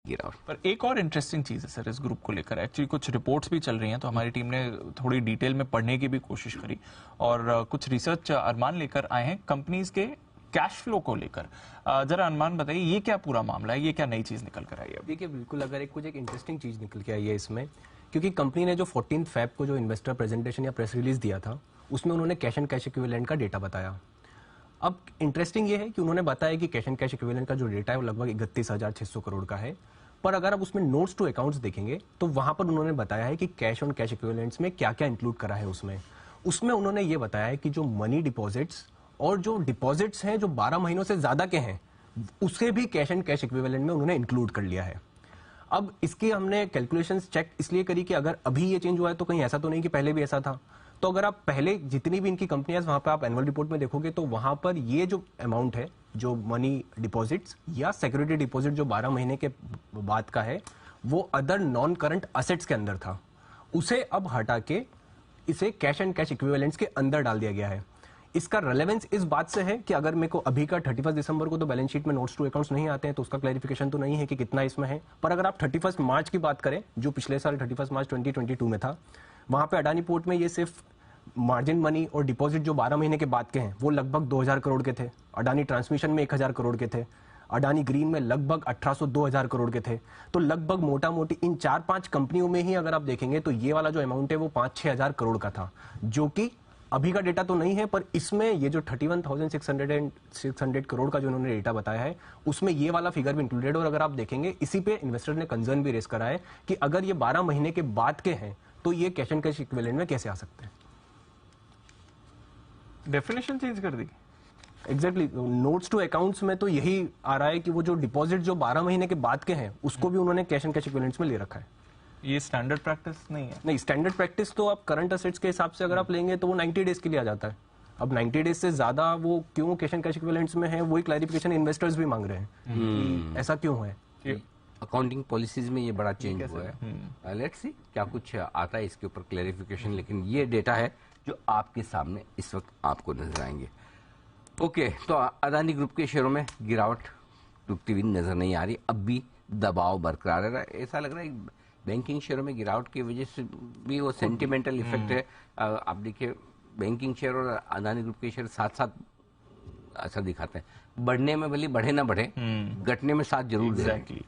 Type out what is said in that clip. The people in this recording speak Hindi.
गिरावट। पर एक और इंटरेस्टिंग चीज है सर इस ग्रुप को लेकर, एक्चुअली कुछ रिपोर्ट्स भी चल रही हैं, तो हमारी टीम ने थोड़ी डिटेल में पढ़ने की भी कोशिश करी और कुछ रिसर्च अरमान लेकर आए हैं कंपनीज के कैश फ्लो को लेकर। जरा अनुमान बताइए ये क्या पूरा मामला है, ये क्या नई चीज निकल कर आई है? देखिए बिल्कुल, अगर एक इंटरेस्टिंग चीज निकल के आई है इसमें, क्योंकि कंपनी ने जो 14 फेब को जो इन्वेस्टर प्रेजेंटेशन या प्रेस रिलीज दिया था, उसमें उन्होंने कैश एंड कैश इक्विवेलेंट का डेटा बताया। अब इंटरेस्टिंग ये है कि उन्होंने बताया कि कैश एंड कैश इक्विवेलेंट का जो डेटा है वो लगभग 31,600 करोड़ का है। पर अगर आप उसमें नोट्स टू अकाउंट्स देखेंगे तो वहां पर उन्होंने बताया है कि कैश ऑन कैश इक्विवेलेंट्स में क्या क्या इंक्लूड करा है। उसमें उन्होंने ये बताया है कि जो मनी डिपॉजिट्स और जो डिपॉजिट्स हैं जो 12 महीनों से ज्यादा के हैं, उसे भी कैश एंड कैश इक्विवेलेंट में उन्होंने इंक्लूड कर लिया है। अब इसकी हमने कैलकुलेशंस चेक इसलिए करी कि अगर अभी ये चेंज हुआ है तो कहीं ऐसा तो नहीं कि पहले भी ऐसा था। तो अगर आप पहले जितनी भी इनकी कंपनियां वहां पर आप एनुअल रिपोर्ट में देखोगे तो वहां पर ये जो अमाउंट है, जो मनी डिपॉजिट्स या सिक्योरिटी डिपॉजिट जो 12 महीने के बाद का है, वो अदर नॉन करंट असेट्स के अंदर था। उसे अब हटा के इसे कैश एंड कैश इक्विवेलेंट्स के अंदर डाल दिया गया है। इसका रेलेवेंस इस बात से है कि अगर मेरे को अभी का 31 दिसंबर को तो बैलेंस शीट में नोट्स टू अकाउंट्स नहीं आते हैं, तो उसका क्लैरिफिकेशन तो नहीं है कि कितना इसमें है। पर अगर आप 31 मार्च की बात करें, जो पिछले साल 31 मार्च 2022 में था, वहां पे अडानी पोर्ट में ये सिर्फ मार्जिन मनी और डिपॉजिट जो 12 महीने के बाद के हैं वो लगभग 2000 करोड़ के थे। अडानी ट्रांसमिशन में 1000 करोड़ के थे। अडानी ग्रीन में लगभग 1800-2000 करोड़ के थे। तो लगभग मोटा मोटी इन 4-5 कंपनियों में ही अगर आप देखेंगे तो ये वाला जो अमाउंट है वो 5-6 हजार करोड़ का था, जो कि अभी का डेटा तो नहीं है। पर इसमें ये जो 31,600 करोड़ का जो उन्होंने डेटा बताया है, उसमें ये वाला फिगर भी इंक्लूडेड। और अगर आप देखेंगे, इसी पे इन्वेस्टर ने कंसर्न भी रेस करा है कि अगर ये 12 महीने के बाद के हैं तो ये कैश एंड कैश इक्विवेलेंट में कैसे आ सकते हैं। डेफिनेशन चेंज कर दी एग्जैक्टली। नोट्स टू अकाउंट्स में तो यही आ रहा है कि वो जो डिपॉजिट जो 12 महीने के बाद के हैं उसको भी उन्होंने कैश एंड कैश इक्विवेलेंट्स में ले रखा है। ये स्टैंडर्ड प्रैक्टिस नहीं है? नहीं, स्टैंडर्ड प्रैक्टिस तो आप करंट असेट्स के हिसाब से अगर आप लेंगे तो वो 90 डेज के लिए आ जाता है। अब 90 डेज से ज्यादा वो क्यों कैश एंड कैश इक्विवेलेंट्स में है, वही क्लैरिफिकेशन इन्वेस्टर्स भी मांग रहे हैं कि ऐसा क्यों है। अकाउंटिंग पॉलिसीज में ये बड़ा चेंज हुआ है। लेट्स सी क्या कुछ आता है इसके ऊपर क्लैरिफिकेशन, लेकिन ये डेटा है जो आपके सामने इस वक्त आपको नजर आएंगे। ओके, तो अदानी ग्रुप के शेयरों में गिरावट रुकती हुई नजर नहीं आ रही, अब भी दबाव बरकरार है। ऐसा लग रहा है बैंकिंग शेयरों में गिरावट की वजह से भी वो सेंटिमेंटल इफेक्ट है। आप देखिए बैंकिंग शेयर और अदानी ग्रुप के शेयर साथ साथ असर दिखाते हैं। बढ़ने में भले बढ़े ना बढ़े, घटने में साथ जरूर दे।